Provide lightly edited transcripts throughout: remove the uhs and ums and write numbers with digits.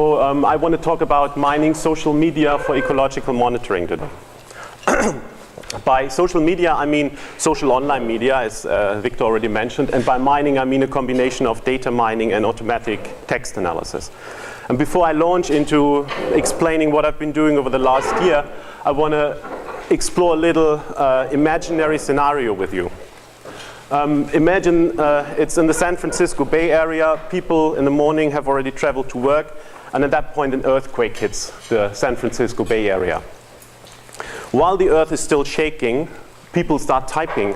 I want to talk about mining social media for ecological monitoring today. By social media, I mean social online media, as Victor already mentioned, and by mining, I mean a combination of data mining and automatic text analysis. And before I launch into explaining what I've been doing over the last year, I want to explore a little imaginary scenario with you. Imagine it's in the San Francisco Bay Area. People in the morning have already traveled to work, and at that point an earthquake hits the San Francisco Bay Area. While the earth is still shaking, people start typing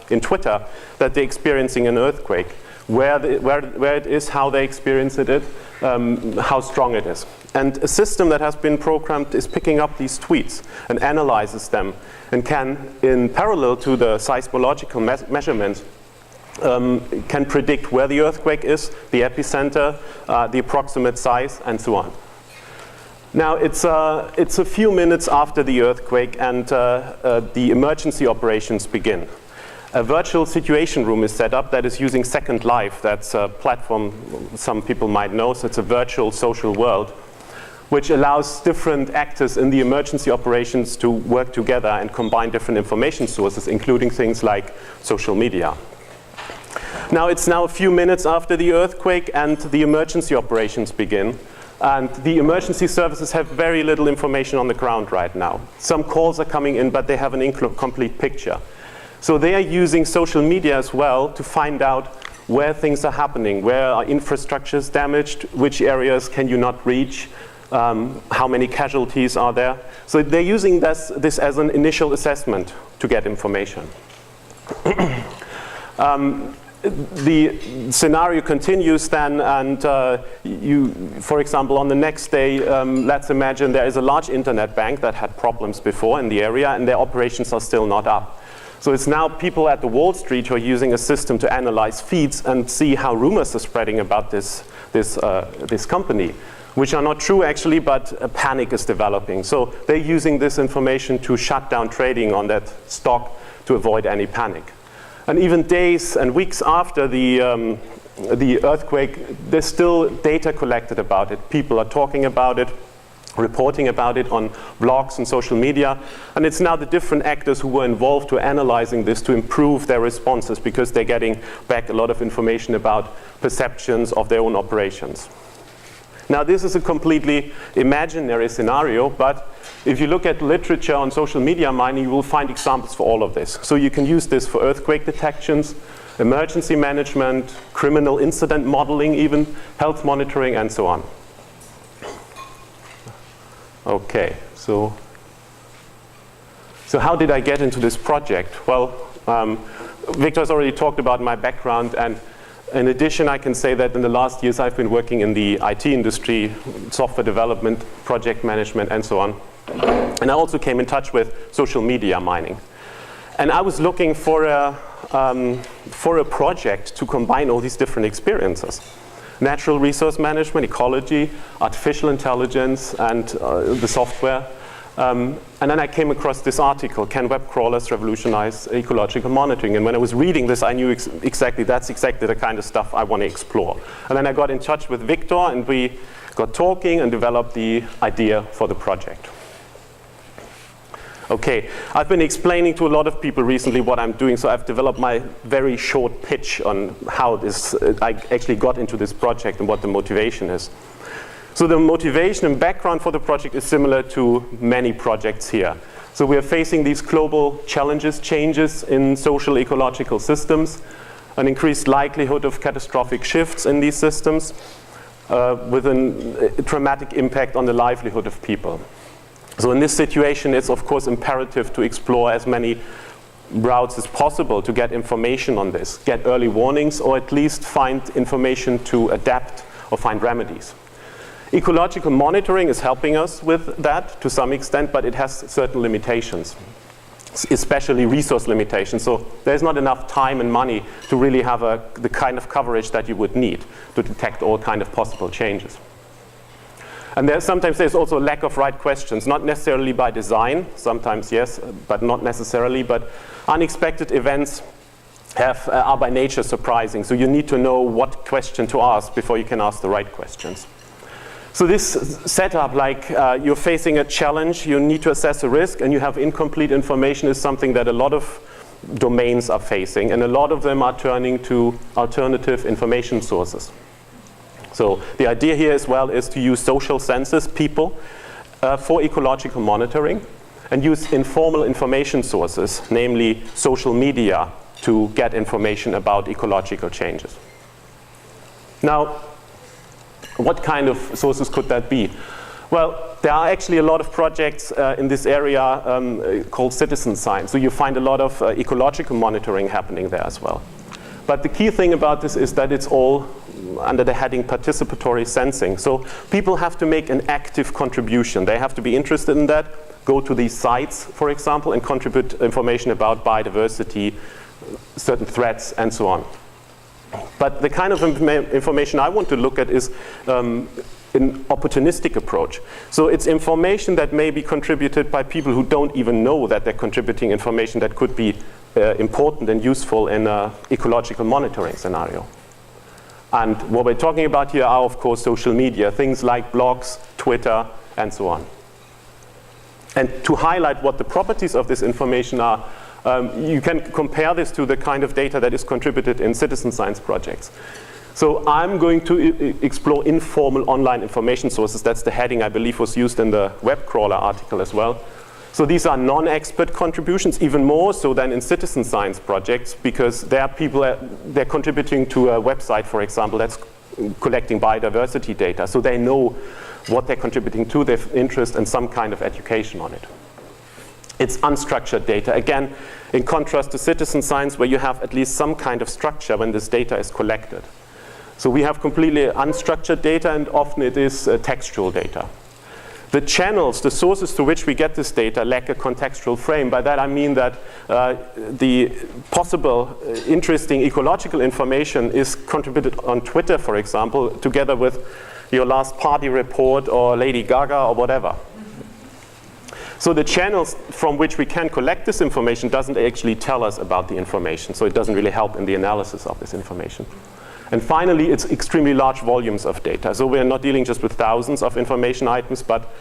in Twitter that they're experiencing an earthquake, where it is, how they experience it, how strong it is. And a system that has been programmed is picking up these tweets and analyzes them, and can, in parallel to the seismological measurements, can predict where the earthquake is, the epicenter, the approximate size, and so on. Now, it's a few minutes after the earthquake, and the emergency operations begin. A virtual situation room is set up that is using Second Life. That's a platform some people might know, so it's a virtual social world, which allows different actors in the emergency operations to work together and combine different information sources, including things like social media. Now, it's now a few minutes after the earthquake, and the emergency operations begin. And the emergency services have very little information on the ground right now. Some calls are coming in, but they have an incomplete picture. So they are using social media as well to find out where things are happening, where are infrastructures damaged, which areas can you not reach, how many casualties are there. So they're using this as an initial assessment to get information. The scenario continues then, and for example, on the next day, let's imagine there is a large internet bank that had problems before in the area, and their operations are still not up. So it's now people at the Wall Street who are using a system to analyze feeds and see how rumors are spreading about this company, which are not true actually, but a panic is developing. So they're using this information to shut down trading on that stock to avoid any panic. And even days and weeks after the earthquake, there's still data collected about it. People are talking about it, reporting about it on blogs and social media. And it's now the different actors who were involved who are analyzing this to improve their responses, because they're getting back a lot of information about perceptions of their own operations. Now, this is a completely imaginary scenario, but if you look at literature on social media mining, you will find examples for all of this. So you can use this for earthquake detections, emergency management, criminal incident modeling even, health monitoring, and so on. Okay, so how did I get into this project? Well, Victor's already talked about my background, and in addition, I can say that in the last years I've been working in the IT industry, software development, project management, and so on. And I also came in touch with social media mining. And I was looking for a project to combine all these different experiences. Natural resource management, ecology, artificial intelligence, and the software. And then I came across this article, Can Web Crawlers Revolutionize Ecological Monitoring? And when I was reading this, I knew that's exactly the kind of stuff I want to explore. And then I got in touch with Victor, and we got talking and developed the idea for the project. Okay, I've been explaining to a lot of people recently what I'm doing, so I've developed my very short pitch on how I actually got into this project and what the motivation is. So the motivation and background for the project is similar to many projects here. So we are facing these global challenges, changes in social ecological systems, an increased likelihood of catastrophic shifts in these systems, with a dramatic impact on the livelihood of people. So in this situation, it's of course imperative to explore as many routes as possible to get information on this, get early warnings, or at least find information to adapt or find remedies. Ecological monitoring is helping us with that to some extent, but it has certain limitations, especially resource limitations. So there's not enough time and money to really have the kind of coverage that you would need to detect all kind of possible changes. And sometimes there's also a lack of right questions, not necessarily by design, sometimes yes, but not necessarily. But unexpected events are by nature surprising. So you need to know what question to ask before you can ask the right questions. So this setup, like you're facing a challenge, you need to assess a risk, and you have incomplete information, is something that a lot of domains are facing, and a lot of them are turning to alternative information sources. So the idea here as well is to use social sensors, people, for ecological monitoring, and use informal information sources, namely social media, to get information about ecological changes. Now, what kind of sources could that be? Well, there are actually a lot of projects in this area called citizen science. So you find a lot of ecological monitoring happening there as well. But the key thing about this is that it's all under the heading participatory sensing. So people have to make an active contribution. They have to be interested in that, go to these sites, for example, and contribute information about biodiversity, certain threats, and so on. But the kind of information I want to look at is an opportunistic approach. So it's information that may be contributed by people who don't even know that they're contributing information that could be important and useful in an ecological monitoring scenario. And what we're talking about here are, of course, social media, things like blogs, Twitter, and so on. And to highlight what the properties of this information are, you can compare this to the kind of data that is contributed in citizen science projects. So I'm going to explore informal online information sources. That's the heading I believe was used in the web crawler article as well. So these are non-expert contributions, even more so than in citizen science projects, because there are people, they're contributing to a website, for example, that's collecting biodiversity data. So they know what they're contributing to, their interest, and some kind of education on it. It's unstructured data. Again, in contrast to citizen science, where you have at least some kind of structure when this data is collected. So we have completely unstructured data, and often it is textual data. The channels, the sources to which we get this data, lack a contextual frame. By that I mean that the possible interesting ecological information is contributed on Twitter, for example, together with your last party report or Lady Gaga or whatever. So the channels from which we can collect this information doesn't actually tell us about the information, so it doesn't really help in the analysis of this information. And finally, it's extremely large volumes of data. So we're not dealing just with thousands of information items, but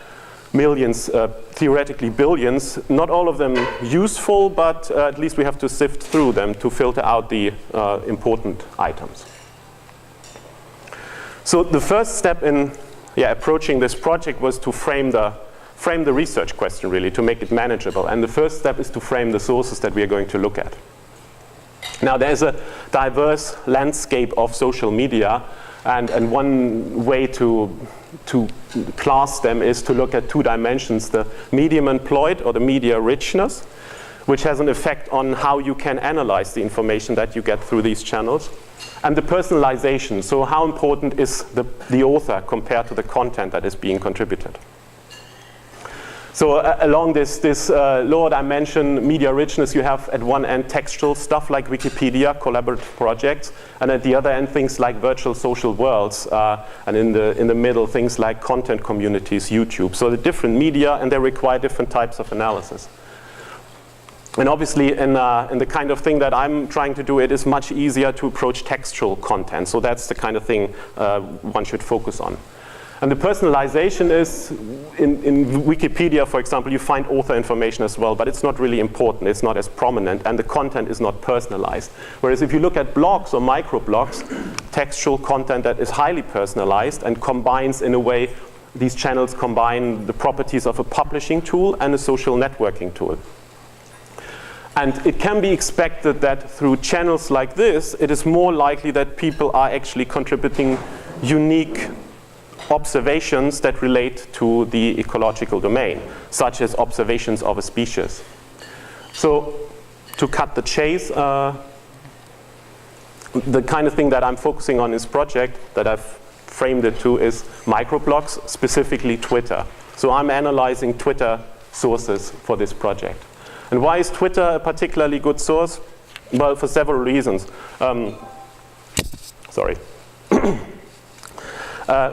millions, theoretically billions. Not all of them useful, but at least we have to sift through them to filter out the important items. So the first step in approaching this project was to frame the research question, really, to make it manageable. And the first step is to frame the sources that we are going to look at. Now, there's a diverse landscape of social media, and one way to class them is to look at two dimensions: the medium employed, or the media richness, which has an effect on how you can analyze the information that you get through these channels, and the personalization. So how important is the author compared to the content that is being contributed? So along this lower dimension, media richness, you have at one end textual stuff like Wikipedia, collaborative projects, and at the other end things like virtual social worlds, and in the middle things like content communities, YouTube. So the different media, and they require different types of analysis. And obviously in the kind of thing that I'm trying to do, it is much easier to approach textual content. So that's the kind of thing one should focus on. And the personalization is, in Wikipedia, for example, you find author information as well, but it's not really important, it's not as prominent, and the content is not personalized. Whereas if you look at blogs or microblogs, textual content that is highly personalized and combines, in a way, these channels combine the properties of a publishing tool and a social networking tool. And it can be expected that through channels like this, it is more likely that people are actually contributing unique observations that relate to the ecological domain, such as observations of a species. So to cut the chase, the kind of thing that I'm focusing on in this project, that I've framed it to, is microblogs, specifically Twitter. So I'm analyzing Twitter sources for this project. And why is Twitter a particularly good source? Well, for several reasons.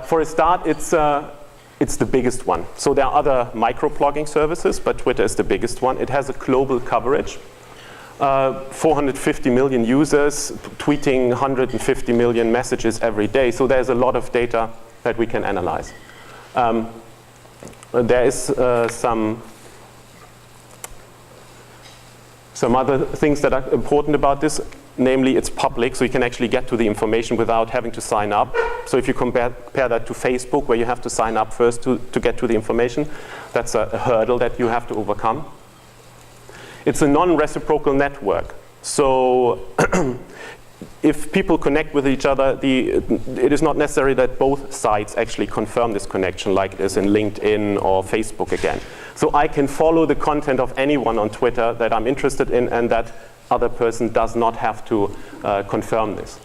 For a start, it's the biggest one. So there are other microblogging services, but Twitter is the biggest one. It has a global coverage. 450 million users tweeting 150 million messages every day. So there's a lot of data that we can analyze. There is some other things that are important about this. Namely, it's public, so you can actually get to the information without having to sign up. So if you compare that to Facebook, where you have to sign up first to get to the information, that's a hurdle that you have to overcome. It's a non-reciprocal network. So if people connect with each other, it is not necessary that both sides actually confirm this connection, like it is in LinkedIn or Facebook again. So I can follow the content of anyone on Twitter that I'm interested in, and that other person does not have to confirm this.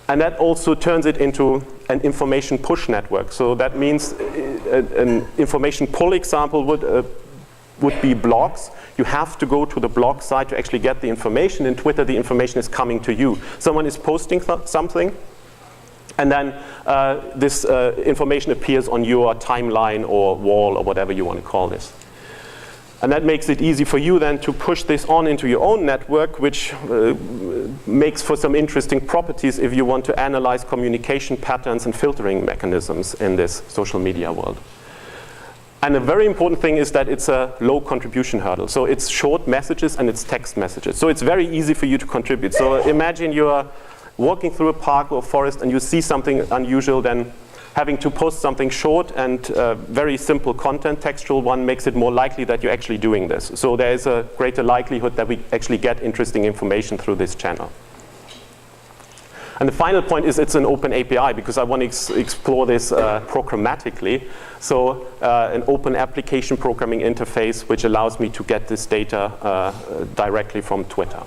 And that also turns it into an information push network. So that means an information pull example would be blogs. You have to go to the blog site to actually get the information. In Twitter, the information is coming to you. Someone is posting something, and then this information appears on your timeline or wall or whatever you want to call this. And that makes it easy for you then to push this on into your own network, which makes for some interesting properties if you want to analyze communication patterns and filtering mechanisms in this social media world. And a very important thing is that it's a low contribution hurdle. So it's short messages and it's text messages. So it's very easy for you to contribute. So imagine you're walking through a park or forest and you see something unusual, then having to post something short and very simple content, textual one, makes it more likely that you're actually doing this. So there is a greater likelihood that we actually get interesting information through this channel. And the final point is it's an open API, because I want to explore this programmatically. So an open application programming interface which allows me to get this data directly from Twitter.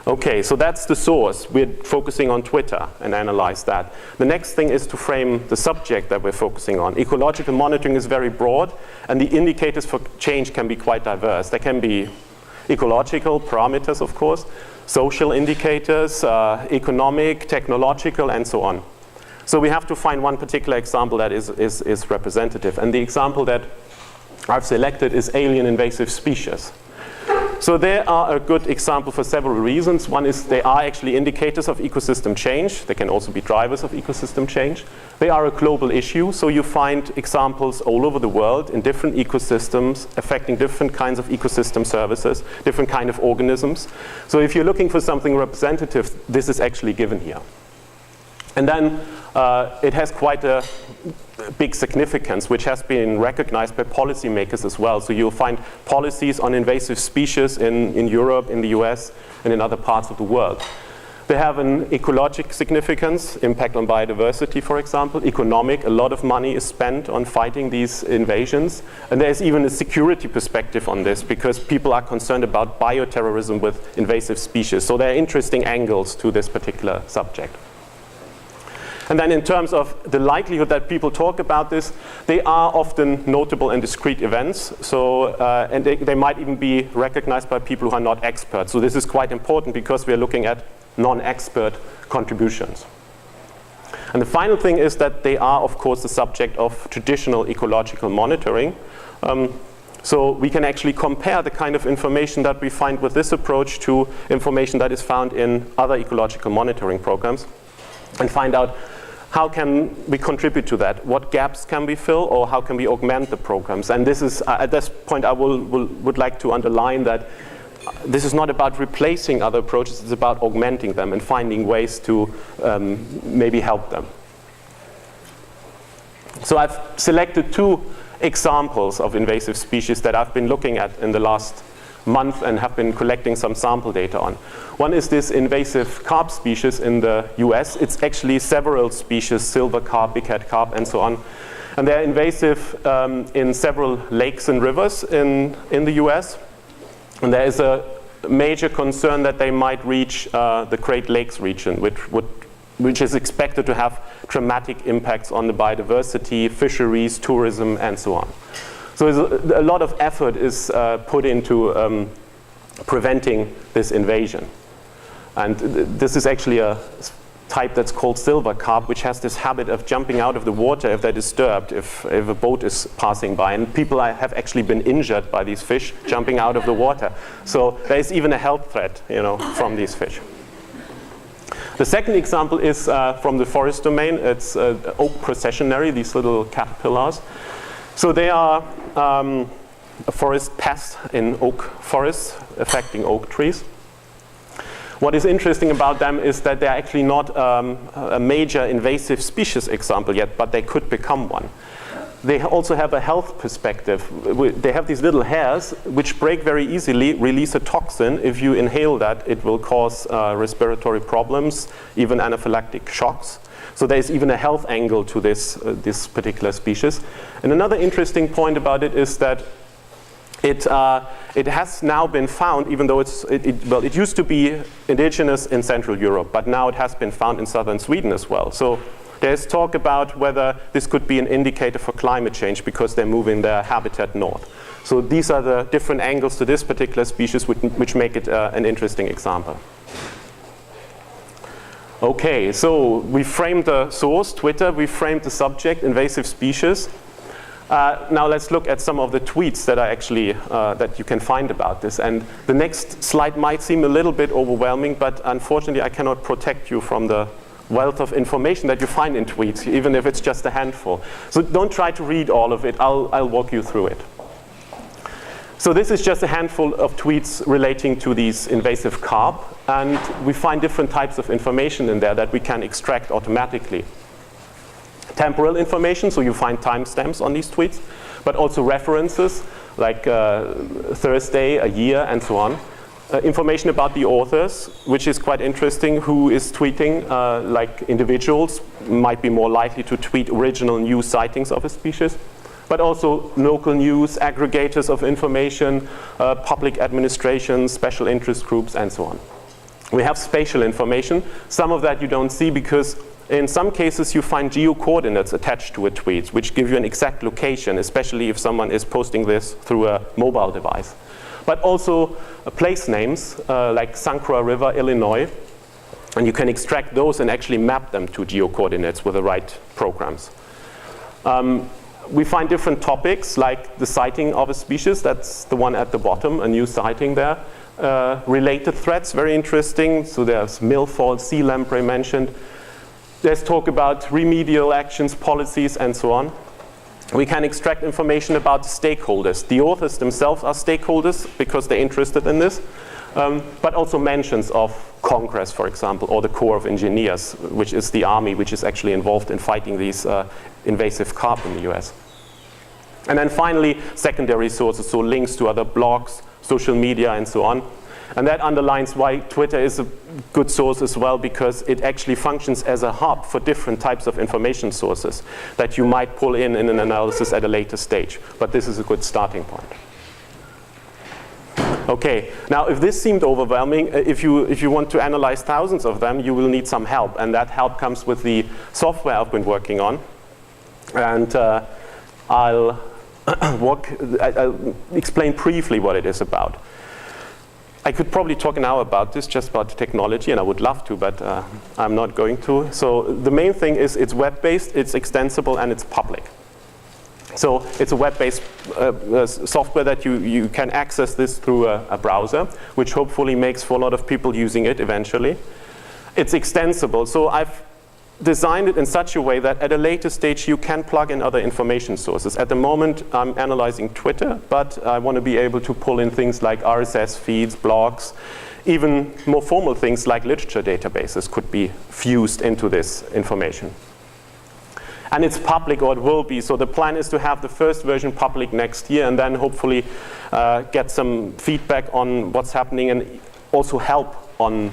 Okay, so that's the source. We're focusing on Twitter and analyze that. The next thing is to frame the subject that we're focusing on. Ecological monitoring is very broad, and the indicators for change can be quite diverse. There can be ecological parameters, of course, social indicators, economic, technological, and so on. So we have to find one particular example that is representative. And the example that I've selected is alien invasive species. So they are a good example for several reasons. One is they are actually indicators of ecosystem change. They can also be drivers of ecosystem change. They are a global issue, so you find examples all over the world in different ecosystems affecting different kinds of ecosystem services, different kind of organisms. So if you're looking for something representative, this is actually given here. And then it has quite a big significance, which has been recognized by policymakers as well. So you'll find policies on invasive species in Europe, in the US, and in other parts of the world. They have an ecologic significance, impact on biodiversity, for example. Economic, a lot of money is spent on fighting these invasions. And there's even a security perspective on this, because people are concerned about bioterrorism with invasive species. So there are interesting angles to this particular subject. And then in terms of the likelihood that people talk about this, they are often notable and discrete events. So, and they might even be recognized by people who are not experts. So this is quite important, because we are looking at non-expert contributions. And the final thing is that they are, of course, the subject of traditional ecological monitoring. So we can actually compare the kind of information that we find with this approach to information that is found in other ecological monitoring programs, and find out how can we contribute to that? What gaps can we fill, or how can we augment the programs? And this is, at this point, I would like to underline that this is not about replacing other approaches, it's about augmenting them and finding ways to maybe help them. So I've selected two examples of invasive species that I've been looking at in the last month and have been collecting some sample data on. One is this invasive carp species in the US. It's actually several species, silver carp, bighead carp, and so on. And they're invasive in several lakes and rivers in the US. And there is a major concern that they might reach the Great Lakes region, which is expected to have dramatic impacts on the biodiversity, fisheries, tourism, and so on. So a lot of effort is put into preventing this invasion. And this is actually a type that's called silver carp, which has this habit of jumping out of the water if they're disturbed, if a boat is passing by. And people have actually been injured by these fish jumping out of the water. So there is even a health threat, from these fish. The second example is from the forest domain. It's oak processionary, these little caterpillars. So they are a forest pest in oak forests, affecting oak trees. What is interesting about them is that they're actually not a major invasive species example yet, but they could become one. They also have a health perspective. They have these little hairs which break very easily, release a toxin. If you inhale that, it will cause respiratory problems, even anaphylactic shocks. So there's even a health angle to this particular species. And another interesting point about it is that it has now been found, even though it used to be indigenous in Central Europe, but now it has been found in southern Sweden as well. So there's talk about whether this could be an indicator for climate change because they're moving their habitat north. So these are the different angles to this particular species which make it an interesting example. Okay, so we framed the source, Twitter, we framed the subject, invasive species. Now let's look at some of the tweets that are actually that you can find about this. And the next slide might seem a little bit overwhelming, but unfortunately I cannot protect you from the wealth of information that you find in tweets, even if it's just a handful. So don't try to read all of it. I'll walk you through it. So this is just a handful of tweets relating to these invasive carp, and we find different types of information in there that we can extract automatically. Temporal information, so you find timestamps on these tweets, but also references like Thursday, a year, and so on. Information about the authors, which is quite interesting, who is tweeting, like individuals might be more likely to tweet original news sightings of a species, but also local news, aggregators of information, public administration, special interest groups, and so on. We have spatial information. Some of that you don't see because in some cases you find geo-coordinates attached to a tweet, which give you an exact location, especially if someone is posting this through a mobile device. But also place names like Sankara River, Illinois, and you can extract those and actually map them to geo-coordinates with the right programs. We find different topics like the sighting of a species, that's the one at the bottom, a new sighting there. Related threats, very interesting, so there's milfoil, sea lamprey mentioned. There's talk about remedial actions, policies, and so on. We can extract information about the stakeholders. The authors themselves are stakeholders because they're interested in this, but also mentions of Congress, for example, or the Corps of Engineers, which is the army which is actually involved in fighting these invasive carp in the US. And then finally, secondary sources, so links to other blogs, social media, and so on. And that underlines why Twitter is a good source as well, because it actually functions as a hub for different types of information sources that you might pull in an analysis at a later stage. But this is a good starting point. Okay, now if this seemed overwhelming, if you want to analyze thousands of them, you will need some help. And that help comes with the software I've been working on. And I'll explain briefly what it is about. I could probably talk an hour about this, just about the technology, and I would love to, but I'm not going to. So the main thing is it's web-based, it's extensible, and it's public. So it's a web-based software that you can access this through a browser, which hopefully makes for a lot of people using it eventually. It's extensible, so I've designed it in such a way that at a later stage you can plug in other information sources. At the moment I'm analyzing Twitter, but I want to be able to pull in things like RSS feeds, blogs, even more formal things like literature databases could be fused into this information. And it's public, or it will be, so the plan is to have the first version public next year and then hopefully get some feedback on what's happening and also help on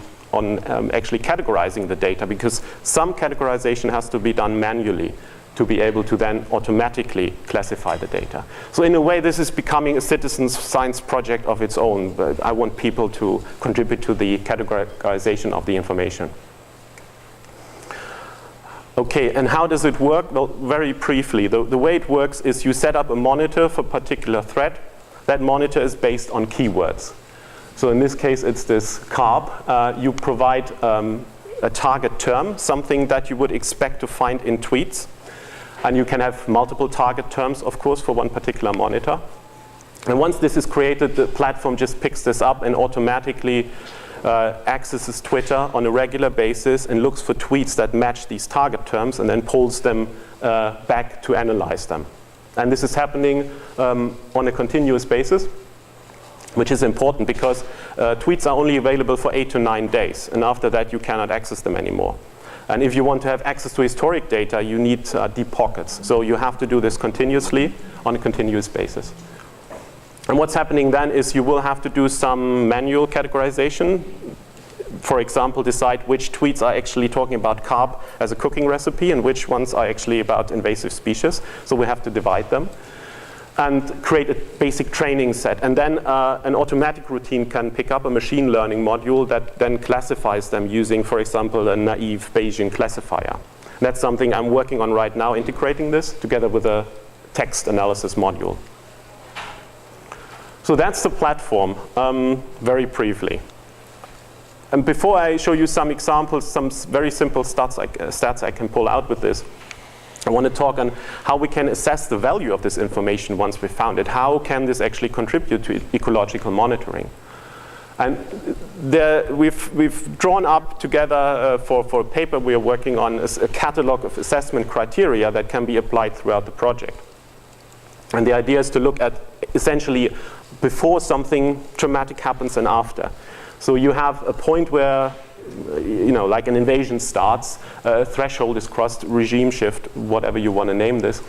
actually categorizing the data, because some categorization has to be done manually to be able to then automatically classify the data. So in a way, this is becoming a citizen's science project of its own, but I want people to contribute to the categorization of the information. Okay, and how does it work? Well, very briefly, the way it works is you set up a monitor for a particular threat. That monitor is based on keywords. So in this case, it's this carp. You provide a target term, something that you would expect to find in tweets. And you can have multiple target terms, of course, for one particular monitor. And once this is created, the platform just picks this up and automatically accesses Twitter on a regular basis and looks for tweets that match these target terms and then pulls them back to analyze them. And this is happening on a continuous basis, which is important because tweets are only available for 8 to 9 days, and after that you cannot access them anymore. And if you want to have access to historic data, you need deep pockets. So you have to do this continuously on a continuous basis. And what's happening then is you will have to do some manual categorization. For example, decide which tweets are actually talking about carp as a cooking recipe and which ones are actually about invasive species. So we have to divide them and create a basic training set. And then an automatic routine can pick up a machine learning module that then classifies them using, for example, a naive Bayesian classifier. And that's something I'm working on right now, integrating this together with a text analysis module. So that's the platform, very briefly. And before I show you some examples, some very simple stats I can pull out with this, I want to talk on how we can assess the value of this information once we found it. How can this actually contribute to ecological monitoring? And we've drawn up together for a paper we are working on a catalog of assessment criteria that can be applied throughout the project. And the idea is to look at essentially before something traumatic happens and after. So you have a point where, like an invasion starts, threshold is crossed, regime shift, whatever you want to name this.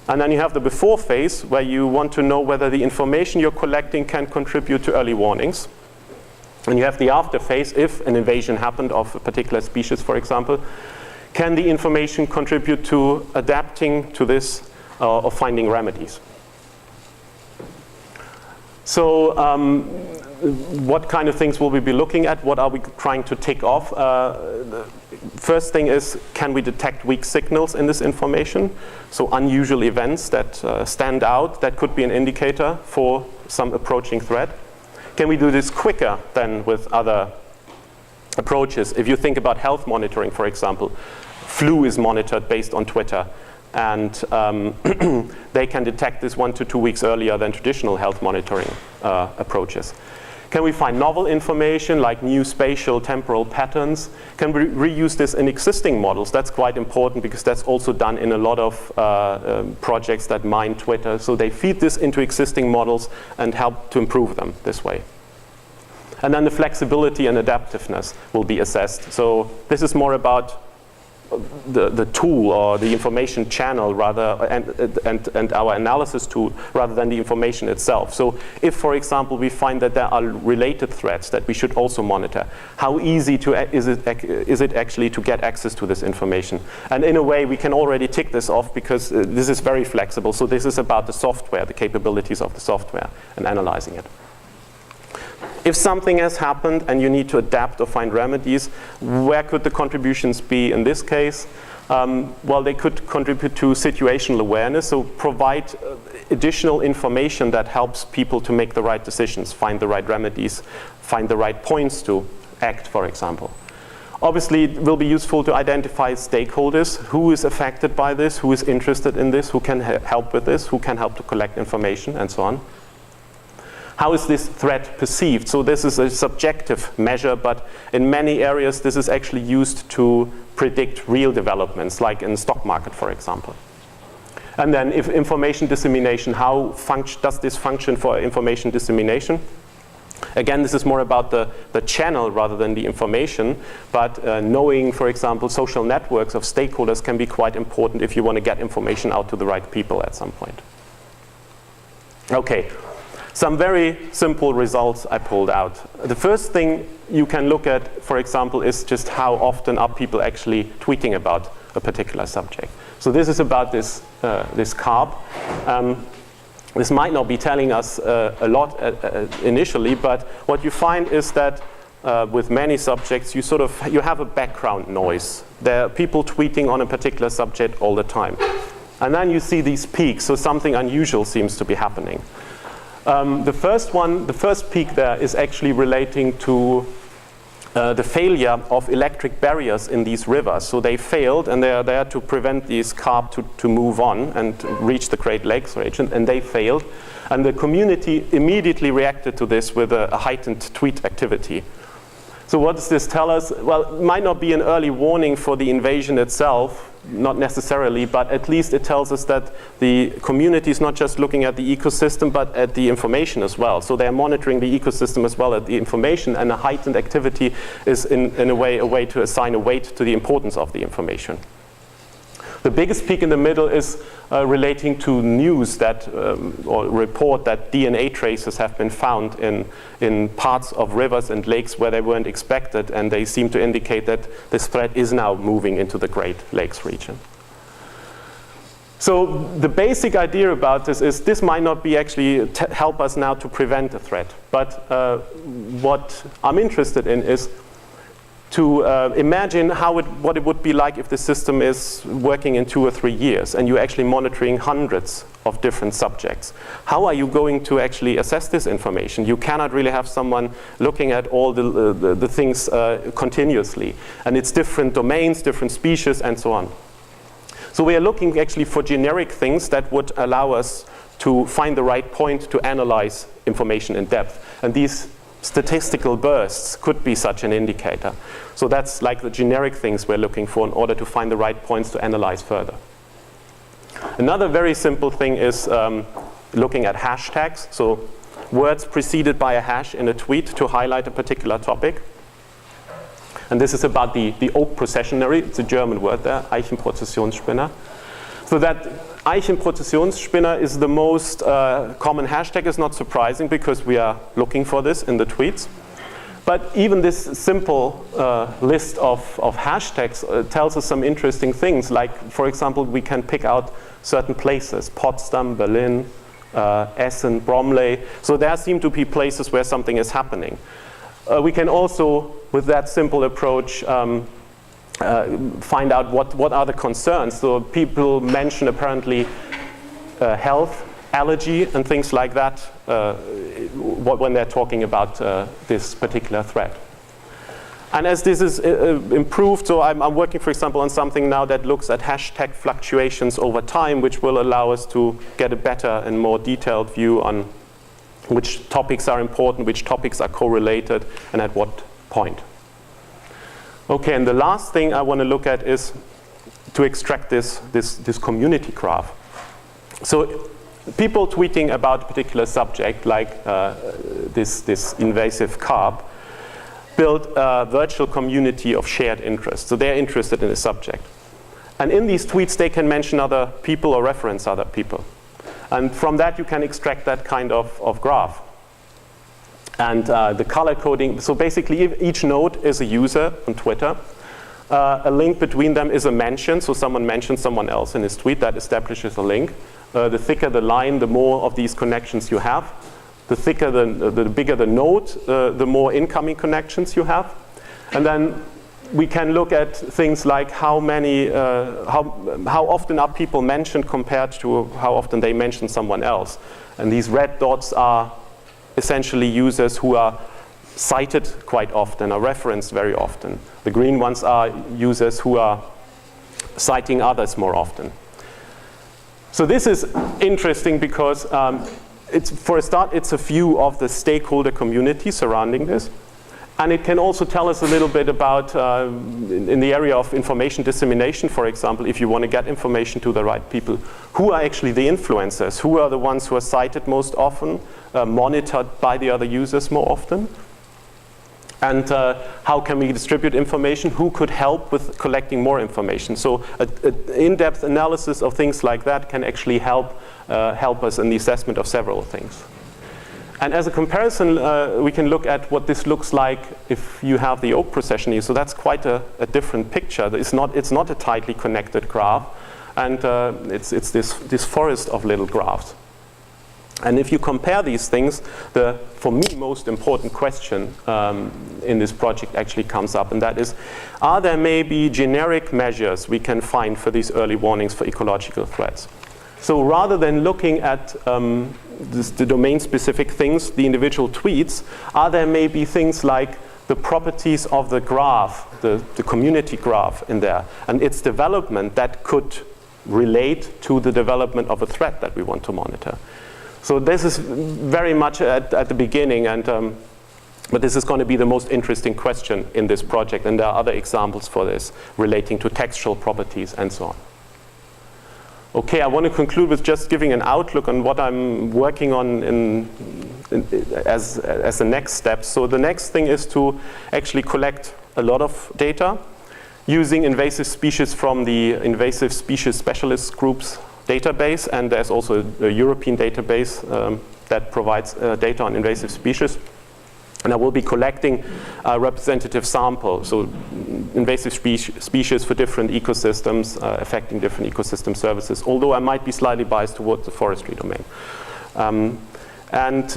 And then you have the before phase where you want to know whether the information you're collecting can contribute to early warnings. And you have the after phase, if an invasion happened of a particular species, for example, can the information contribute to adapting to this or finding remedies? So what kind of things will we be looking at? What are we trying to tick off? The first thing is, can we detect weak signals in this information? So unusual events that stand out, that could be an indicator for some approaching threat. Can we do this quicker than with other approaches? If you think about health monitoring, for example, flu is monitored based on Twitter. And they can detect this 1 to 2 weeks earlier than traditional health monitoring approaches. Can we find novel information like new spatial temporal patterns? Can we reuse this in existing models? That's quite important because that's also done in a lot of projects that mine Twitter. So they feed this into existing models and help to improve them this way. And then the flexibility and adaptiveness will be assessed. So this is more about the tool or the information channel rather and our analysis tool rather than the information itself. So if, for example, we find that there are related threats that we should also monitor, how easy is it actually to get access to this information? And in a way, we can already tick this off because this is very flexible. So this is about the software, the capabilities of the software and analyzing it. If something has happened and you need to adapt or find remedies, where could the contributions be in this case? Well, they could contribute to situational awareness, so provide additional information that helps people to make the right decisions, find the right remedies, find the right points to act, for example. Obviously, it will be useful to identify stakeholders, who is affected by this, who is interested in this, who can help with this, who can help to collect information, and so on. How is this threat perceived? So this is a subjective measure, but in many areas this is actually used to predict real developments, like in the stock market, for example. And then if information dissemination, how does this function for information dissemination? Again, this is more about the channel rather than the information, but knowing, for example, social networks of stakeholders can be quite important if you want to get information out to the right people at some point. Okay. Some very simple results I pulled out. The first thing you can look at, for example, is just how often are people actually tweeting about a particular subject. So this is about this carp. This might not be telling us a lot initially, but what you find is that with many subjects, you have a background noise. There are people tweeting on a particular subject all the time. And then you see these peaks, so something unusual seems to be happening. The first peak there is actually relating to the failure of electric barriers in these rivers. So they failed, and they are there to prevent these carp to move on and reach the Great Lakes region, and they failed. And the community immediately reacted to this with a heightened tweet activity. So what does this tell us? Well, it might not be an early warning for the invasion itself, not necessarily, but at least it tells us that the community is not just looking at the ecosystem, but at the information as well. So they're monitoring the ecosystem as well as the information, and a heightened activity is in a way to assign a weight to the importance of the information. The biggest peak in the middle is relating to news that, or report that DNA traces have been found in parts of rivers and lakes where they weren't expected, and they seem to indicate that this threat is now moving into the Great Lakes region. So the basic idea about this might not be actually help us now to prevent a threat, but what I'm interested in is to imagine what it would be like if the system is working in 2 or 3 years and you're actually monitoring hundreds of different subjects. How are you going to actually assess this information? You cannot really have someone looking at all the things continuously. And it's different domains, different species, and so on. So we are looking actually for generic things that would allow us to find the right point to analyze information in depth. And these statistical bursts could be such an indicator. So that's like the generic things we're looking for in order to find the right points to analyze further. Another very simple thing is looking at hashtags. So words preceded by a hash in a tweet to highlight a particular topic. And this is about the oak processionary. It's a German word there, Eichenprozessionsspinner. So that Eichenprozessionsspinner is the most common hashtag. Is not surprising because we are looking for this in the tweets. But even this simple list of hashtags tells us some interesting things. Like, for example, we can pick out certain places, Potsdam, Berlin, Essen, Bromley. So there seem to be places where something is happening. We can also, with that simple approach, find out what are the concerns. So people mention apparently health, allergy, and things like that when they're talking about this particular threat. And as this is improved, so I'm working, for example, on something now that looks at hashtag fluctuations over time, which will allow us to get a better and more detailed view on which topics are important, which topics are correlated, and at what point. Okay, and the last thing I want to look at is to extract this community graph. So people tweeting about a particular subject, like this invasive carp, build a virtual community of shared interest. So they're interested in a subject. And in these tweets, they can mention other people or reference other people. And from that, you can extract that kind of graph. And the color coding, so basically each node is a user on Twitter. A link between them is a mention, so someone mentions someone else in his tweet, that establishes a link. The thicker the line, the more of these connections you have. The thicker, the bigger the node, the more incoming connections you have. And then we can look at things like how often are people mentioned compared to how often they mention someone else. And these red dots are essentially users who are cited quite often, are referenced very often. The green ones are users who are citing others more often. So this is interesting because for a start, it's a view of the stakeholder community surrounding this. And it can also tell us a little bit about, in the area of information dissemination, for example, if you want to get information to the right people, who are actually the influencers? Who are the ones who are cited most often, monitored by the other users more often? And how can we distribute information? Who could help with collecting more information? So an in-depth analysis of things like that can actually help us in the assessment of several things. And as a comparison, we can look at what this looks like if you have the oak procession here. So that's quite a different picture. It's not a tightly connected graph, and it's this forest of little graphs. And if you compare these things, the, for me, most important question in this project actually comes up, and that is, are there maybe generic measures we can find for these early warnings for ecological threats? So rather than looking at the domain-specific things, the individual tweets, are there maybe things like the properties of the graph, the community graph in there, and its development that could relate to the development of a threat that we want to monitor? So this is very much at the beginning, and But this is going to be the most interesting question in this project, and there are other examples for this relating to textual properties and so on. Okay, I want to conclude with just giving an outlook on what I'm working on as the next step. So the next thing is to actually collect a lot of data using invasive species from the Invasive Species Specialist Group's database, and there's also a European database that provides data on invasive species. And I will be collecting a representative sample, so invasive species for different ecosystems, affecting different ecosystem services, although I might be slightly biased towards the forestry domain. And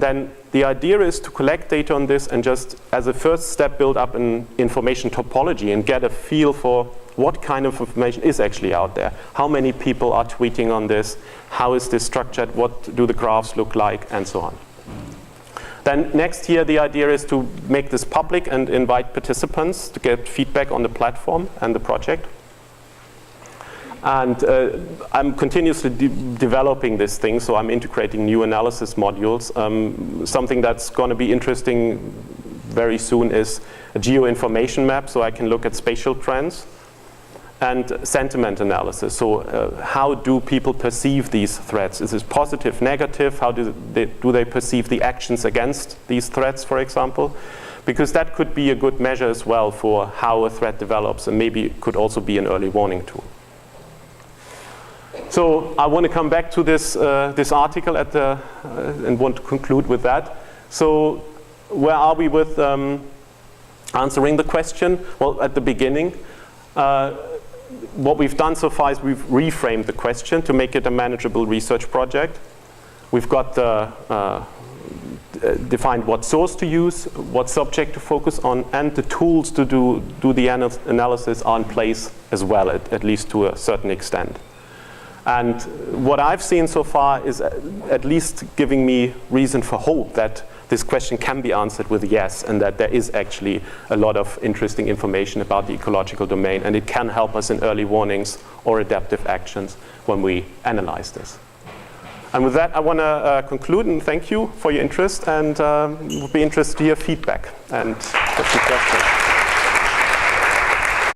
then the idea is to collect data on this and just, as a first step, build up an information topology and get a feel for what kind of information is actually out there. How many people are tweeting on this? How is this structured? What do the graphs look like? And so on. Then next year, the idea is to make this public and invite participants to get feedback on the platform and the project. And I'm continuously developing this thing, so I'm integrating new analysis modules. Something that's going to be interesting very soon is a geoinformation map, so I can look at spatial trends, and sentiment analysis. So how do people perceive these threats? Is it positive, negative? How do they perceive the actions against these threats, for example? Because that could be a good measure as well for how a threat develops, and maybe it could also be an early warning tool. So I want to come back to this, this article at and want to conclude with that. So where are we with answering the question? Well, at the beginning, what we've done so far is we've reframed the question to make it a manageable research project. We've got defined what source to use, what subject to focus on, and the tools to do the analysis are in place as well, at least to a certain extent. And what I've seen so far is at least giving me reason for hope that this question can be answered with yes, and that there is actually a lot of interesting information about the ecological domain, and it can help us in early warnings or adaptive actions when we analyze this. And with that, I want to conclude and thank you for your interest, and would be interested to hear feedback and questions.